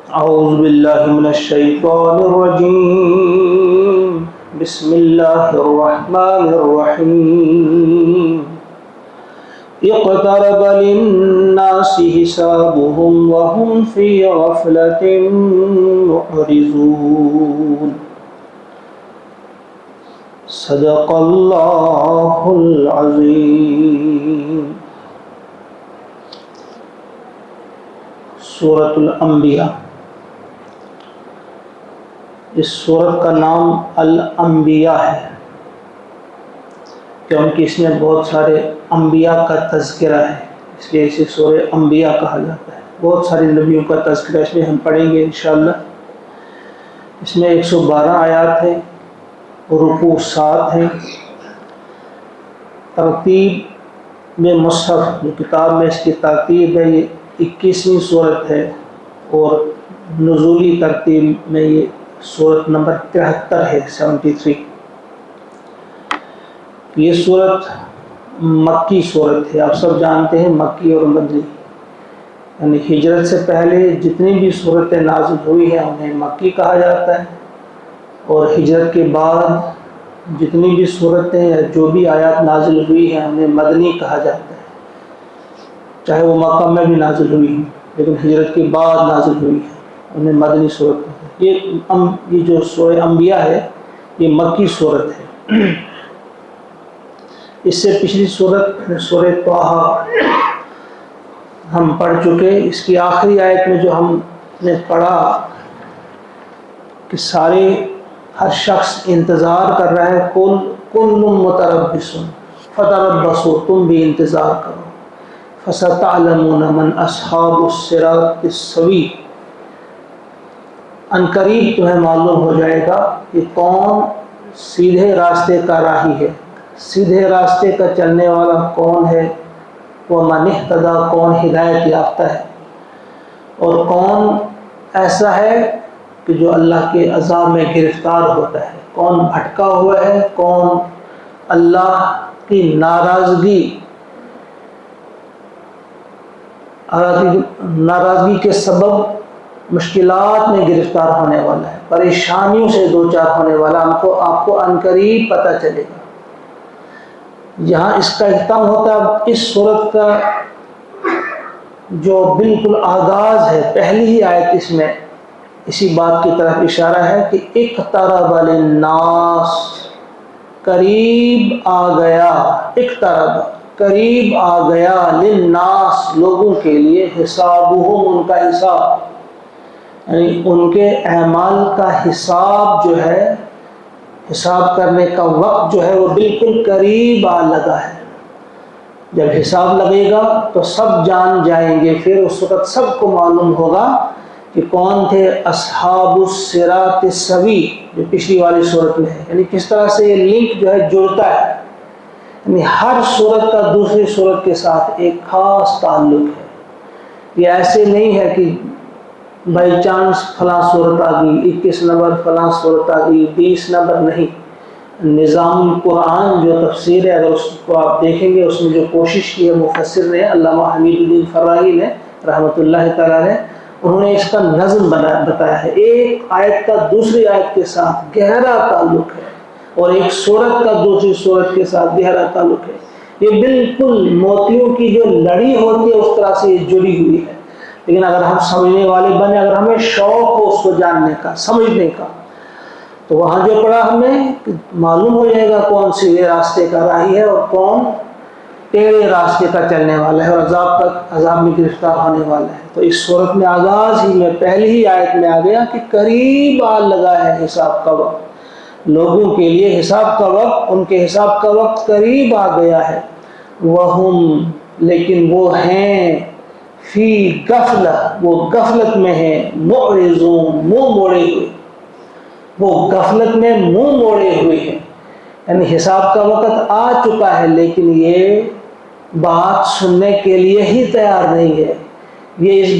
أعوذ بالله من الشيطان الرجيم. بسم الله الرحمن الرحيم. اقترب للناس حسابهم وهم في غفلة معرضون. صدق اللہ العظیم. سورۃ الانبیاء. اس سورت کا نام الانبیاء ہے کیونکہ اس میں بہت سارے انبیاء کا تذکرہ ہے، اس لیے اسے سورہ انبیاء کہا جاتا ہے. بہت سارے نبیوں کا تذکرہ اس میں ہم پڑھیں گے انشاءاللہ. اس میں 112 آیات ہیں، رکوع 7 ہیں. ترتیب میں مصحف جو کتاب میں اس کی ترتیب ہے یہ 21ویں سورت ہے، اور نزولی ترتیب میں یہ سورت نمبر 73 ہے، 73. یہ سورت مکی سورت ہے. آپ سب جانتے ہیں مکی اور مدنی، یعنی ہجرت سے پہلے جتنی بھی سورتیں نازل ہوئی ہیں انہیں مکی کہا جاتا ہے، اور ہجرت کے بعد جتنی بھی صورتیں یا جو بھی آیات نازل ہوئی ہیں انہیں مدنی کہا جاتا ہے، چاہے وہ مکہ میں بھی نازل ہوئی ہیں لیکن ہجرت کے بعد نازل ہوئی ہیں انہیں مدنی صورت کہا جاتا ہے. یہ جو سورہ انبیاء ہے یہ مکی صورت ہے. اس سے پچھلی صورت سورہ طٰہٰ ہم پڑھ چکے. اس کی آخری آیت میں جو ہم نے پڑھا کہ ہر شخص انتظار کر رہا ہے، کل متربص فتربصوا، تم بھی انتظار کرو. فستعلمون من اصحاب الصراط السوی، عنقریب تمہیں معلوم ہو جائے گا کہ کون سیدھے راستے کا راہی ہے، سیدھے راستے کا چلنے والا کون ہے. ومن اہتدی، کون ہدایت یافتہ ہے، اور کون ایسا ہے کہ جو اللہ کے عذاب میں گرفتار ہوتا ہے، کون بھٹکا ہوا ہے، کون اللہ کی ناراضگی کے سبب مشکلات میں گرفتار ہونے والا ہے، پریشانیوں سے دوچار ہونے والا. آپ کو عنقریب پتہ چلے گا. یہاں اس کا اختتام ہوتا ہے. اس صورت کا جو بالکل آغاز ہے، پہلی ہی آیت اس میں اسی بات کی طرف اشارہ ہے کہ اقترب للناس، قریب آ گیا. اقترب، قریب آ گیا، للناس، لوگوں کے لیے، حسابہم، ان کا حساب، یعنی ان کے اعمال کا حساب جو ہے، حساب کرنے کا وقت جو ہے وہ بالکل قریب آ لگا ہے. جب حساب لگے گا تو سب جان جائیں گے، پھر اس وقت سب کو معلوم ہوگا کہ کون تھے اصحاب الصراط السوی، جو پچھلی والی صورت میں ہے. یعنی کس طرح سے یہ لنک جو ہے جڑتا ہے، یعنی ہر صورت کا دوسری صورت کے ساتھ ایک خاص تعلق ہے. یہ ایسے نہیں ہے کہ بائی چانس فلاں صورت آ گئی، 21 نمبر فلاں صورت آ گئی، 20 نمبر نہیں. نظام قرآن جو تفسیر ہے، اگر اس کو آپ دیکھیں گے، اس میں جو کوشش کی ہے مفسر نے، علامہ حمید الدین فراہی نے رحمۃ اللہ تعالیٰ نے، انہوں نے اس کا نظم بتایا ہے. ایک آیت کا دوسری آیت کے ساتھ گہرا تعلق ہے، اور ایک صورت کا دوسری صورت کے ساتھ گہرا تعلق ہے. یہ بالکل موتیوں کی جو لڑی ہوتی ہے اس طرح سے یہ جڑی ہوئی ہے. لیکن اگر ہم سمجھنے والے بنے، اگر ہمیں شوق ہو اس کو جاننے کا، سمجھنے کا، تو وہاں جو پڑھا ہمیں معلوم ہو جائے گا کون سیدھے راستے کا راہی ہے اور کون ٹیڑھے راستے کا چلنے والا ہے اور عذاب میں گرفتار ہونے والا ہے. تو اس صورت میں آغاز ہی میں پہلی ہی آیت میں آ گیا کہ قریب آ لگا ہے حساب کا وقت. لوگوں کے لیے حساب کا وقت، ان کے حساب کا وقت قریب آ گیا ہے. وہم، لیکن وہ ہیں، فی غفلہ، وہ غفلت میں ہیں، معرضون، منہ موڑے ہوئے، وہ غفلت میں منہ موڑے ہوئے ہیں. یعنی حساب کا وقت آ چکا ہے لیکن یہ بات سننے کے لیے ہی تیار نہیں ہے. یہ اس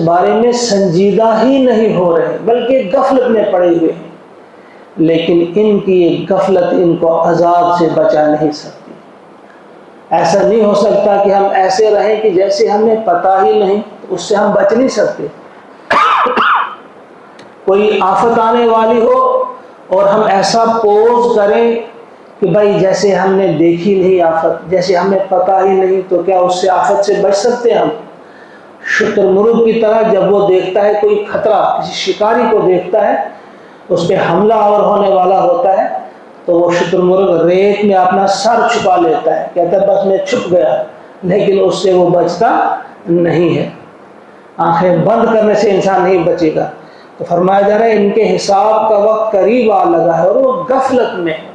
بارے میں سنجیدہ ہی نہیں ہو رہے، بلکہ غفلت میں پڑے ہوئے ہیں. لیکن ان کی یہ غفلت ان کو عذاب سے بچا نہیں سکتی. ایسا نہیں ہو سکتا کہ ہم ایسے رہیں کہ جیسے ہمیں پتہ ہی نہیں، اس سے ہم بچ نہیں سکتے. کوئی آفت آنے والی ہو اور ہم ایسا پوز کریں کہ بھائی جیسے ہم نے دیکھی نہیں آفت، جیسے ہمیں پتہ ہی نہیں، تو کیا اس سے آفت سے بچ سکتے ہیں ہم؟ شتر مرغ کی طرح جب وہ دیکھتا ہے کوئی خطرہ، کسی شکاری کو دیکھتا ہے اس پہ حملہ آور ہونے والا ہوتا ہے، تو وہ شتر مرغ ریت میں اپنا سر چھپا لیتا ہے، کہتا ہے بس میں چھپ گیا، لیکن اس سے وہ بچتا نہیں ہے۔ آنکھیں بند کرنے سے انسان نہیں بچے گا۔ تو فرمایا جا رہا ہے ان کے حساب کا وقت قریب آ لگا ہے، اور وہ غفلت میں ہے،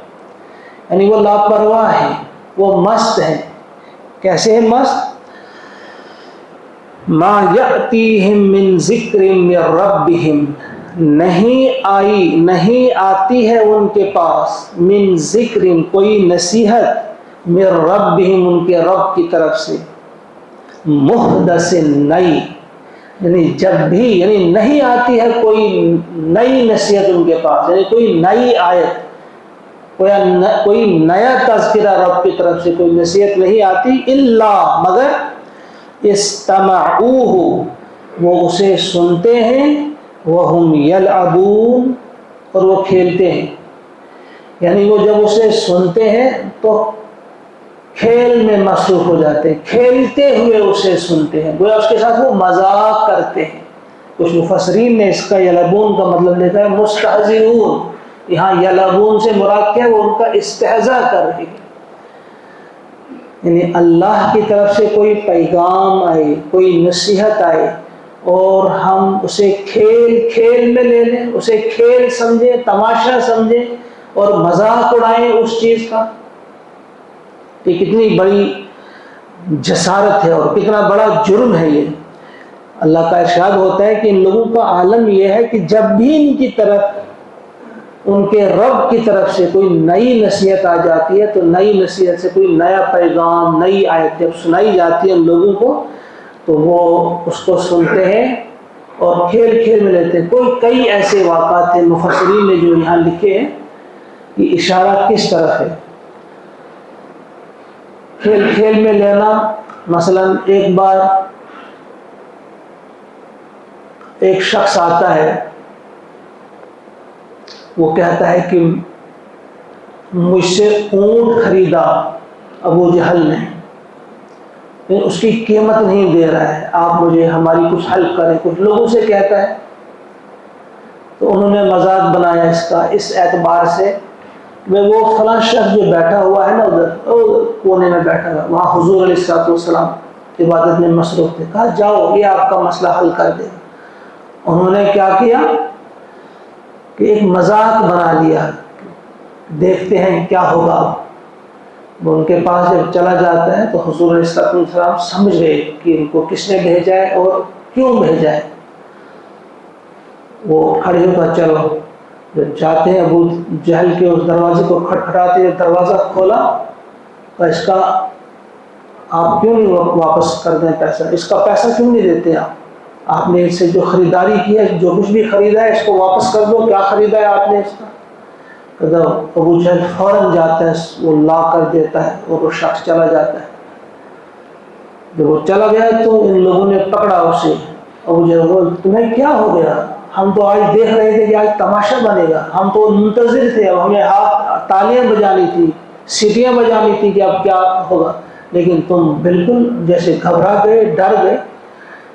یعنی وہ لاپرواہ ہیں، وہ مست ہیں۔ کیسے ہیں مست؟ ما یأتیہم من ذکر من ربہم، نہیں آتی ہے ان کے پاس من ذکر کوئی نصیحت، من ربہم ان کے رب کی طرف سے، محدث نئی، یعنی جب بھی، یعنی نہیں آتی ہے کوئی نئی نصیحت ان کے پاس، یعنی کوئی نئی آیت، کوئی نیا تذکرہ رب کی طرف سے کوئی نصیحت نہیں آتی، الا مگر استمعوہ، وہ اسے سنتے ہیں، وہم یلعبون، اور وہ کھیلتے ہیں، یعنی وہ جب اسے سنتے ہیں تو کھیل میں مصروف ہو جاتے ہیں، کھیلتے ہوئے اسے سنتے ہیں، گویا اس کے ساتھ وہ مذاق کرتے ہیں۔ کچھ مفسرین نے اس کا یلعبون کا مطلب لکھا ہے مستہزئون، یہاں یلعبون سے مراد کیا ہے؟ وہ ان کا استہزاء کر رہے ہیں، یعنی اللہ کی طرف سے کوئی پیغام آئے، کوئی نصیحت آئے اور ہم اسے کھیل میں لے لیں، اسے کھیل سمجھیں، تماشا سمجھیں اور مذاق اڑائیں اس چیز کا، یہ کتنی بڑی جسارت ہے اور کتنا بڑا جرم ہے یہ۔ اللہ کا ارشاد ہوتا ہے کہ ان لوگوں کا عالم یہ ہے کہ جب بھی ان کی طرف، ان کے رب کی طرف سے کوئی نئی نصیحت آ جاتی ہے، تو نئی نصیحت سے کوئی نیا پیغام، نئی آیت جب سنائی جاتی ہے ان لوگوں کو، تو وہ اس کو سنتے ہیں اور کھیل میں لیتے ہیں۔ کئی ایسے واقعات ہیں مفسرین نے جو یہاں لکھے ہیں کہ اشارہ کس طرف ہے کھیل میں لینا۔ مثلا ایک بار ایک شخص آتا ہے، وہ کہتا ہے کہ مجھ سے اونٹ خریدا ابو جہل نے، لیکن اس کی قیمت نہیں دے رہا ہے، آپ مجھے ہماری کچھ ہیلپ کریں، کچھ لوگوں سے کہتا ہے۔ تو انہوں نے مذاق بنایا اس کا، اس اعتبار سے میں وہ فلاں شخص جو بیٹھا ہوا ہے نا ادھر کونے میں بیٹھا ہوا، وہاں حضور علیہ الصلوۃ والسلام عبادت میں مصروف تھے، کہا جاؤ یہ آپ کا مسئلہ حل کر دے۔ انہوں نے کیا کیا کہ ایک مذاق بنا لیا، دیکھتے ہیں کیا ہوگا۔ وہ ان کے پاس جب چلا جاتا ہے تو حضور علیہ الصلوۃ والسلام سمجھ گئے کہ ان کو کس نے بھیجا ہے اور کیوں بھیجا ہے۔ وہ کھڑے ہو کر چلو، جب جاتے ہیں ابو جہل کے اس دروازے کو کھٹکھٹاتے ہیں، دروازہ کھولا تو اس کا آپ کیوں نہیں واپس کر دیں پیسہ، اس کا پیسہ کیوں نہیں دیتے آپ نے اس سے جو خریداری کی ہے، جو کچھ بھی خریدا ہے اس کو واپس کر دو، کیا خریدا ہے آپ نے اس کا؟ ابو جہل فوراً جاتا ہے، وہ لا کر دیتا ہے اور وہ شخص چلا جاتا ہے۔ جب وہ چلا گیا تو ان لوگوں نے پکڑا اسے، ابو جہل بول تمہیں کیا ہو گیا؟ ہم تو آج دیکھ رہے تھے کہ آج تماشا بنے گا، ہم تو منتظر تھے، اب ہمیں ہاتھ تالیاں بجانی تھی، سیٹیاں بجانی تھی کہ اب کیا ہوگا، لیکن تم بالکل جیسے گھبرا گئے، ڈر گئے۔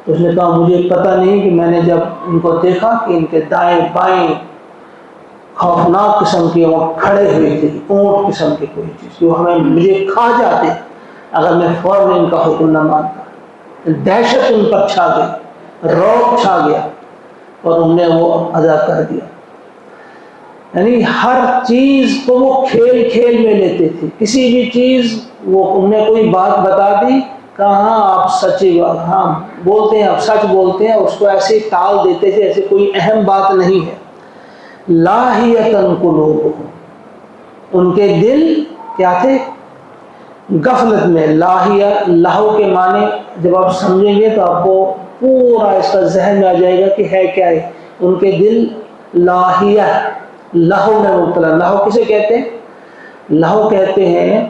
تو اس نے کہا مجھے پتہ نہیں کہ میں نے جب ان کو دیکھا کہ ان کے دائیں بائیں خوفناک قسم کے وہ کھڑے ہوئے تھے، اونٹ قسم کے کوئی چیز جو مجھے کھا جاتے اگر میں فوراً ان کا حکم نہ مانتا۔ دہشت ان پر چھا گئی، رعب چھا گیا اور انہوں نے وہ ادا کر دیا۔ یعنی ہر چیز کو وہ کھیل میں لیتے تھے، کسی بھی چیز وہ انہوں نے کوئی بات بتا دی، کہاں آپ سچی بات ہاں بولتے ہیں، آپ سچ بولتے ہیں، اس کو ایسے ٹال دیتے تھے ایسے کوئی اہم بات نہیں ہے۔ لاہیۃ قلوبہم، ان کے دل کیا تھے؟ غفلت میں۔ لاہیہ، لہو کے معنی جب آپ سمجھیں گے تو آپ کو پورا اس کا ذہن میں آ جائے گا کہ ہے کیا ہے۔ ان کے دل لاہیہ، لہو میں مبتلا۔ لہو کسے کہتے ہیں؟ لہو کہتے ہیں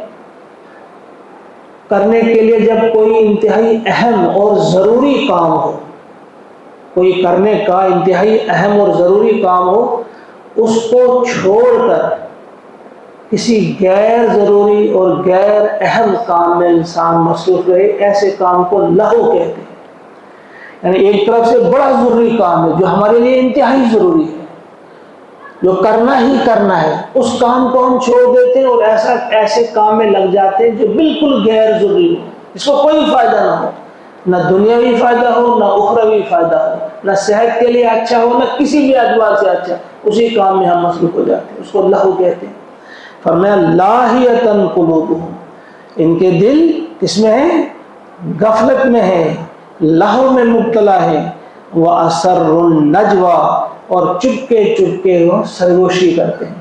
کرنے کے لیے جب کوئی انتہائی اہم اور ضروری کام ہو، کوئی کرنے کا انتہائی اہم اور ضروری کام ہو، اس کو چھوڑ کر کسی غیر ضروری اور غیر اہم کام میں انسان مصروف رہے، ایسے کام کو لہو کہتے ہیں۔ یعنی ایک طرف سے بڑا ضروری کام ہے جو ہمارے لیے انتہائی ضروری ہے، جو کرنا ہی کرنا ہے، اس کام کو ہم چھوڑ دیتے ہیں اور ایسے کام میں لگ جاتے ہیں جو بالکل غیر ضروری ہو، اس کو کوئی فائدہ نہ ہو، نہ دنیاوی فائدہ ہو، نہ اخروی فائدہ ہو، نہ صحت کے لیے اچھا ہو، نہ کسی بھی اعتبار سے اچھا، اسی کام میں ہم مصروف ہو جاتے ہیں، اس کو لہو کہتے ہیں۔ فرمایا لاہیۃ قلوبہم، ان کے دل کس میں ہے؟ غفلت میں ہے، لہو میں مبتلا ہے، وَأَسَرُّ النَّجْوَىٰ، اور چپکے وہ سرگوشی کرتے ہیں۔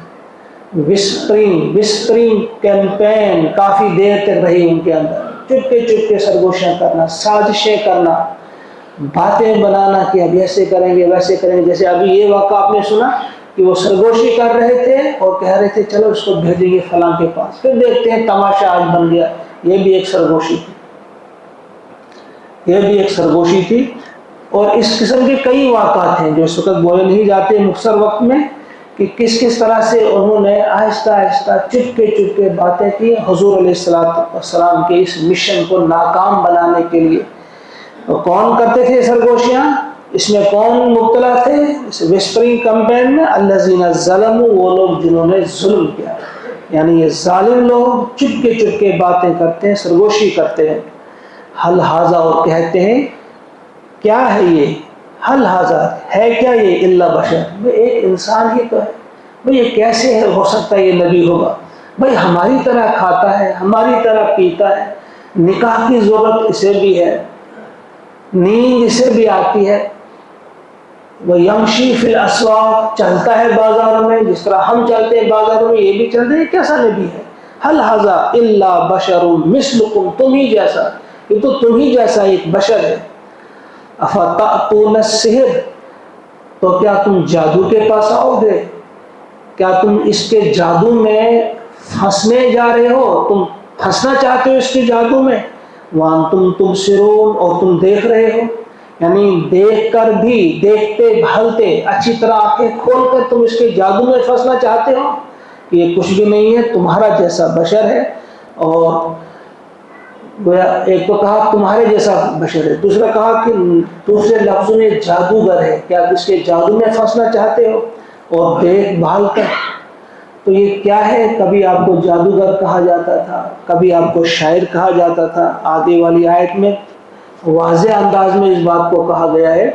وسپرنگ کیمپین کافی دیر تک رہی ان کے اندر، چپکے سرگوشیاں کرنا، سازشیں کرنا، باتیں بنانا کہ اب ایسے کریں گے ویسے کریں گے۔ جیسے ابھی یہ واقعہ آپ نے سنا کہ وہ سرگوشی کر رہے تھے اور کہہ رہے تھے چلو اس کو بھیجیں گے فلاں کے پاس، پھر دیکھتے ہیں تماشا آج بن گیا۔ یہ بھی ایک سرگوشی تھی، اور اس قسم کے کئی واقعات ہیں جو اس وقت بولے نہیں جاتے مختصر وقت میں، کہ کس طرح سے انہوں نے آہستہ چپکے باتیں کی حضور علیہ السلام کے اس مشن کو ناکام بنانے کے لیے۔ کون کرتے تھے سرگوشیاں؟ اس میں کون مبتلا تھے اس وسپرنگ کمپین میں؟ الذین ظلموا، وہ لوگ جنہوں نے ظلم کیا، یعنی یہ ظالم لوگ چپکے باتیں کرتے ہیں، سرگوشی کرتے ہیں۔ حل ھذا، اور کہتے ہیں کیا ہے یہ، حل ھذا ہے کیا یہ، الا بشر، بھئی ایک انسان ہی تو ہے، بھئی یہ کیسے ہو سکتا ہے یہ نبی ہوگا، بھئی ہماری طرح کھاتا ہے، ہماری طرح پیتا ہے، نکاح کی ضرورت اسے بھی ہے، نیند اسے بھی آتی ہے، وہ یمشی فی الاسواق، چلتا ہے بازاروں میں جس طرح ہم چلتے ہیں بازاروں میں، یہ بھی چلتے ہیں، کیسا نبی ہے؟ حل ھذا الا بشر مثلکم، تم ہی جیسا، یہ تو تم ہی جیسا ایک بشر ہے۔ افتأتون السحر، تو کیا تم جادو کے پاس آؤ گے؟ کیا تم اس کے جادو میں پھنسنے جا رہے ہو؟ تم پھنسنا چاہتے ہو اس کے جادو میں؟ وانتم تبصرون، اور تم دیکھ رہے ہو، یعنی دیکھ کر بھی، دیکھتے بھالتے اچھی طرح آنکھیں کھول کر تم اس کے جادو میں پھنسنا چاہتے ہو؟ یہ کچھ بھی نہیں ہے، تمہارا جیسا بشر ہے، اور ایک تو کہا تمہارے جیسا بشر ہے، دوسرا کہا کہ دوسرے لفظوں میں جادوگر ہے، کیا اس کے جادو میں پھنسنا چاہتے ہو؟ اور دیکھ بھال کر، تو یہ کیا ہے؟ کبھی آپ کو جادوگر کہا جاتا تھا، کبھی آپ کو شاعر کہا جاتا تھا، آگے والی آیت میں واضح انداز میں اس بات کو کہا گیا ہے،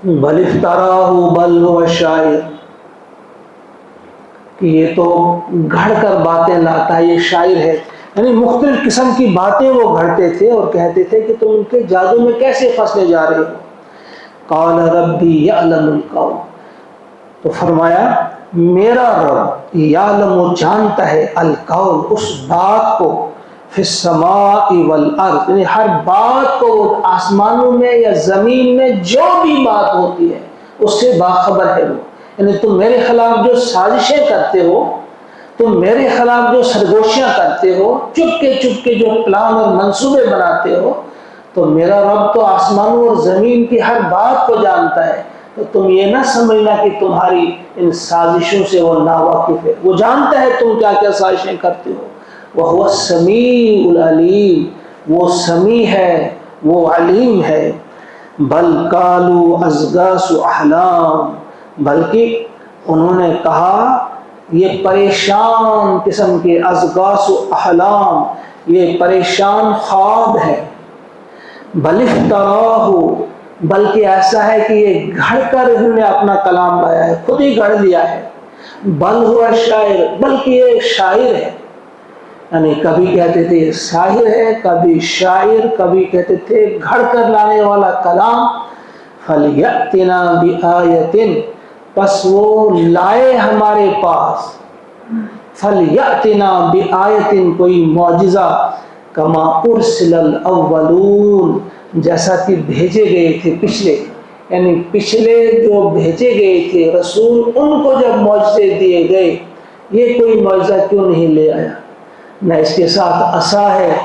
بل افتراہ بل هو شاعر، کہ یہ تو گھڑ کر باتیں لاتا ہے، یہ شاعر ہے، یعنی مختلف قسم کی باتیں وہ گھڑتے تھے اور کہتے تھے کہ تم ان کے جادو میں کیسے پھنسنے جا رہے ہو۔ قال ربی یعلم القول، تو فرمایا میرا رب یعلم، جانتا ہے، القول، اس بات کو، فی السماء والارض، یعنی ہر بات کو، آسمانوں میں یا زمین میں جو بھی بات ہوتی ہے اس سے باخبر ہے وہ، یعنی تم میرے خلاف جو سازشیں کرتے ہو، تم میرے خلاف جو سرگوشیاں کرتے ہو، چپکے جو پلان اور منصوبے بناتے ہو، تو میرا رب تو آسمانوں اور زمین کی ہر بات کو جانتا ہے، تو تم یہ نہ سمجھنا کہ تمہاری ان سازشوں سے وہ ناواقف ہے، وہ جانتا ہے تم کیا کیا سازشیں کرتے ہو، وَهُوَ السَّمِيعُ الْعَلِيمُ، وہ سمیع ہے، وہ علیم ہے۔ بل قالوا اضغاث احلام، بلکہ انہوں نے کہا یہ پریشان قسم کے، اضغاث احلام، یہ پریشان خواب ہے۔ بل افتراہ، بلکہ ایسا ہے کہ یہ گھڑ کر انہوں نے اپنا کلام لایا ہے، خود ہی گھڑ لیا ہے۔ بل ہوا شاعر، بلکہ یہ شاعر ہے، یعنی کبھی کہتے تھے یہ شاعر ہے، کبھی شاعر، کبھی کہتے تھے گھڑ کر لانے والا کلام۔ فَلْيَأْتِنَا بِآیَةٍ، پس وہ لائے ہمارے پاس، فَلْيَأْتِنَا بِآیَةٍ، کوئی معجزہ، کما ارسل الاولون، جیسا کہ بھیجے گئے تھے پچھلے، یعنی پچھلے جو بھیجے گئے تھے رسول، ان کو جب معجزے دیے گئے، یہ کوئی معجزہ کیوں نہیں لے آیا؟ نہ اس کے ساتھ عصا ہے،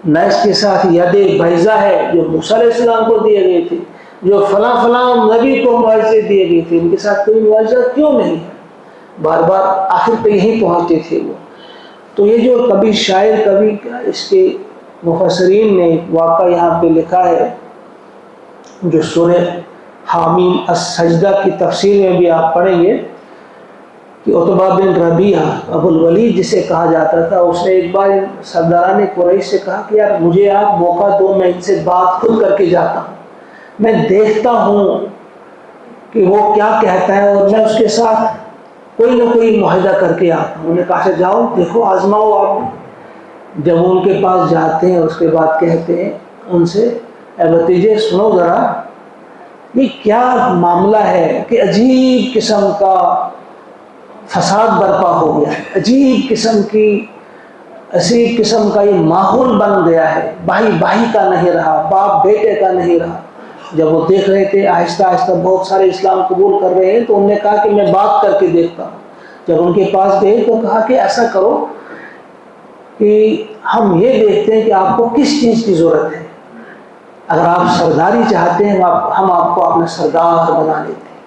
نہ اس کے ساتھ ید بیضا ہے جو موسیٰ علیہ السلام کو دیے گئے تھے، جو فلاں فلاں نبی کو معجزے دیے گئے تھے، ان کے ساتھ کوئی معجزہ کیوں نہیں ہے؟ بار بار آخر پہ یہی پہنچتے تھے وہ۔ تو یہ جو کبھی شاعر کبھی اس کے مفسرین نے واقعہ یہاں پہ لکھا ہے، جو سورہ حامیم السجدہ کی تفسیر میں بھی آپ پڑھیں گے کہ عتبہ بن ربیعہ ابو الولید جسے کہا جاتا تھا، اس نے ایک بار سرداران قریش سے کہا کہ یار مجھے آپ موقع دو، میں ان سے بات خود کر کے جاتا ہوں، میں دیکھتا ہوں کہ وہ کیا کہتا ہے اور میں اس کے ساتھ کوئی نہ کوئی معاہدہ کر کے آتا ہوں۔ انہوں نے کہا جاؤ دیکھو آزماؤ آپ۔ جب ان کے پاس جاتے ہیں اس کے بعد کہتے ہیں ان سے اے بھتیجے سنو ذرا، یہ کیا معاملہ ہے کہ عجیب قسم کا فساد برپا ہو گیا ہے، عجیب قسم کا یہ ماحول بن گیا ہے، بھائی بھائی کا نہیں رہا، باپ بیٹے کا نہیں رہا۔ جب وہ دیکھ رہے تھے آہستہ آہستہ بہت سارے اسلام قبول کر رہے ہیں، تو انہوں نے کہا کہ میں بات کر کے دیکھتا ہوں۔ جب ان کے پاس گئے تو کہا کہ ایسا کرو کہ ہم یہ دیکھتے ہیں کہ آپ کو کس چیز کی ضرورت ہے، اگر آپ سرداری چاہتے ہیں ہم آپ کو اپنا سردار بنا لیتے ہیں،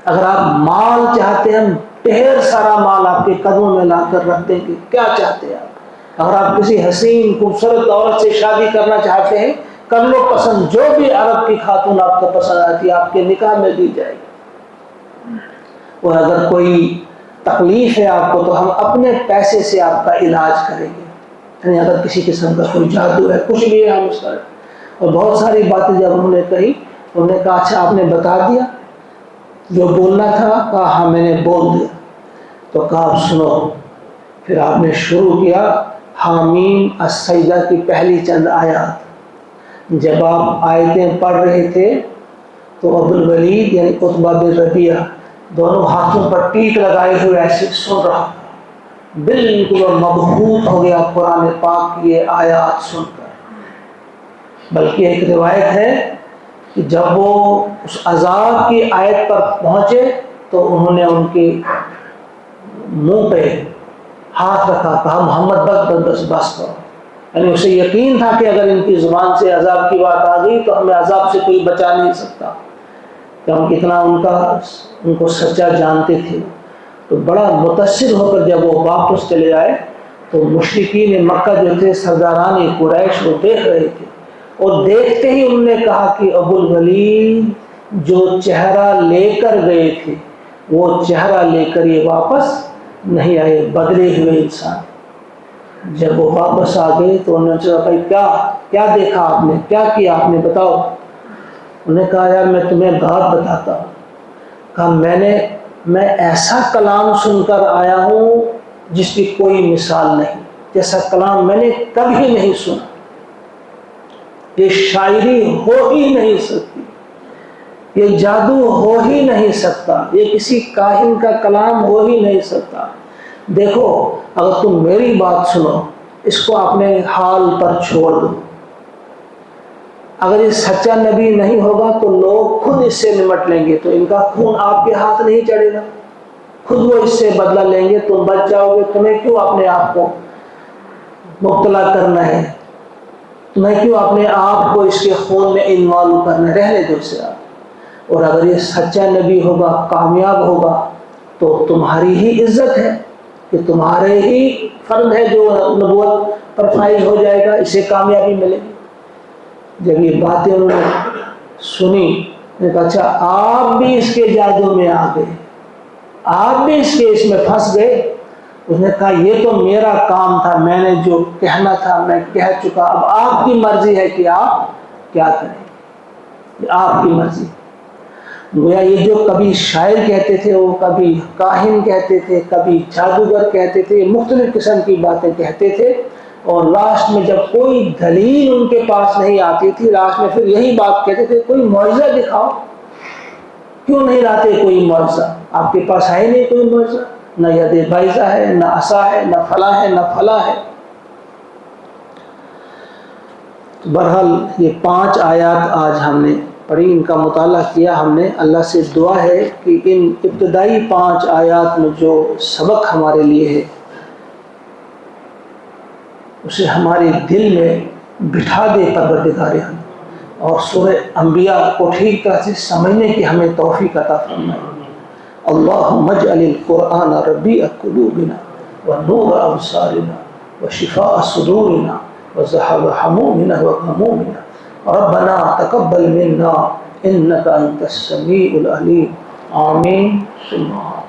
اگر آپ مال چاہتے ہیں ہم ڈھیر سارا مال آپ کے قدموں میں لا کر رکھ دیں گے، کیا چاہتے ہیں آپ؟ اگر آپ کسی حسین خوبصورت عورت سے شادی کرنا چاہتے ہیں کر لو پسند، جو بھی عرب کی خاتون آپ کو پسند آتی ہے آپ کے نکاح میں دی جائے گی، اور اگر کوئی تکلیف ہے آپ کو تو ہم اپنے پیسے سے آپ کا علاج کریں گے، یعنی اگر کسی قسم کا کوئی جادو ہے کچھ بھی ہے ہم اس کا۔ اور بہت ساری باتیں جب انہوں نے کہی، انہوں نے کہا اچھا آپ نے بتا دیا جو بولنا تھا؟ کہا ہاں میں نے بول دیا۔ تو کہا اب سنو، پھر آپ نے شروع کیا حامیم السجدہ کی پہلی چند آیات۔ جب آپ آیتیں پڑھ رہے تھے تو ابو الولید یعنی عتبہ بن ربیعہ دونوں ہاتھوں پر ٹیک لگائے ہوئے ایسے سن رہا، بالکل مبہوت ہو گیا قرآن پاک کی یہ آیات سن کر۔ بلکہ ایک روایت ہے کہ جب وہ اس عذاب کی آیت پر پہنچے تو انہوں نے ان کے منہ پہ ہاتھ رکھا، کہا محمد بس کرو، یعنی اسے یقین تھا کہ اگر ان کی زبان سے عذاب کی بات آ گئی تو ہمیں عذاب سے کوئی بچا نہیں سکتا، کہ ہم کتنا ان کو سچا جانتے تھے۔ تو بڑا متاثر ہو کر جب وہ واپس چلے آئے تو مشرکین مکہ جو تھے سرداران قریش وہ دیکھ رہے تھے، اور دیکھتے ہی انہوں نے کہا کہ ابو الولید جو چہرہ لے کر گئے تھے وہ چہرہ لے کر یہ واپس نہیں آئے، بدلے ہوئے انسان۔ جب وہ واپس آ گئے تو انہوں نے کہا بھائی کیا دیکھا آپ نے، کیا کیا آپ نے، بتاؤ۔ انہوں نے کہا یار میں تمہیں بات بتاتا ہوں۔ کہا میں ایسا کلام سن کر آیا ہوں جس کی کوئی مثال نہیں، جیسا کلام میں نے کبھی نہیں سنا، یہ شاعری ہو ہی نہیں سکتی، یہ جادو ہو ہی نہیں سکتا، یہ کسی کاہن کا کلام ہو ہی نہیں سکتا۔ دیکھو اگر تم میری بات سنو، اس کو اپنے حال پر چھوڑ دو، اگر یہ سچا نبی نہیں ہوگا تو لوگ خود اس سے نمٹ لیں گے، تو ان کا خون آپ کے ہاتھ نہیں چڑھے گا، خود وہ اس سے بدلہ لیں گے، تم بچ جاؤ گے، تمہیں کیوں اپنے آپ کو مبتلا کرنا ہے، تمہیں کیوں اپنے آپ کو اس کے خون میں انوالو کرنا ہے، رہنے دو اسے آپ۔ اور اگر یہ سچا نبی ہوگا، کامیاب ہوگا، تو تمہاری ہی عزت ہے، کہ تمہارے ہی فرد ہے جو نبوت پر فائز ہو جائے گا، اسے کامیابی ملے گی۔ جب یہ باتیں انہوں نے سنی، نے کہا اچھا آپ بھی اس کے جادو میں آ گئے، آپ بھی اس میں پھنس گئے۔ اس نے کہا یہ تو میرا کام تھا، میں نے جو کہنا تھا میں کہہ چکا، اب آپ کی مرضی ہے کہ آپ کیا کریں، آپ کی مرضی۔ گویا یہ جو کبھی شاعر کہتے تھے، وہ کبھی کاہن کہتے تھے، کبھی جادوگر کہتے تھے، مختلف قسم کی باتیں کہتے تھے، اور لاسٹ میں جب کوئی دلیل ان کے پاس نہیں آتی تھی، لاسٹ میں پھر یہی بات کہتے تھے کوئی معجزہ دکھاؤ۔ کیوں نہیں لاتے کوئی معجزہ؟ آپ کے پاس ہے نہیں کوئی معجزہ، نہ ید بیضا ہے، نہ عصا ہے، نہ فلاں ہے، نہ فلاں ہے۔ بہرحال یہ 5 آیات آج ہم نے پڑھی، ان کا مطالعہ کیا ہم نے۔ اللہ سے دعا ہے کہ ان ابتدائی 5 آیات میں جو سبق ہمارے لیے ہے اسے ہمارے دل میں بٹھا دے پروردگار ہم، اور سورہ انبیاء کو ٹھیک طرح سے سمجھنے کی ہمیں توفیق عطا فرمائے۔ اللہم اجعل القرآن ربیع قلوبنا ونور ابصارنا وشفاء صدورنا وذهاب همومنا وغمومنا ربنا تقبل منا انك انت السميع العليم آمین ثم آمین۔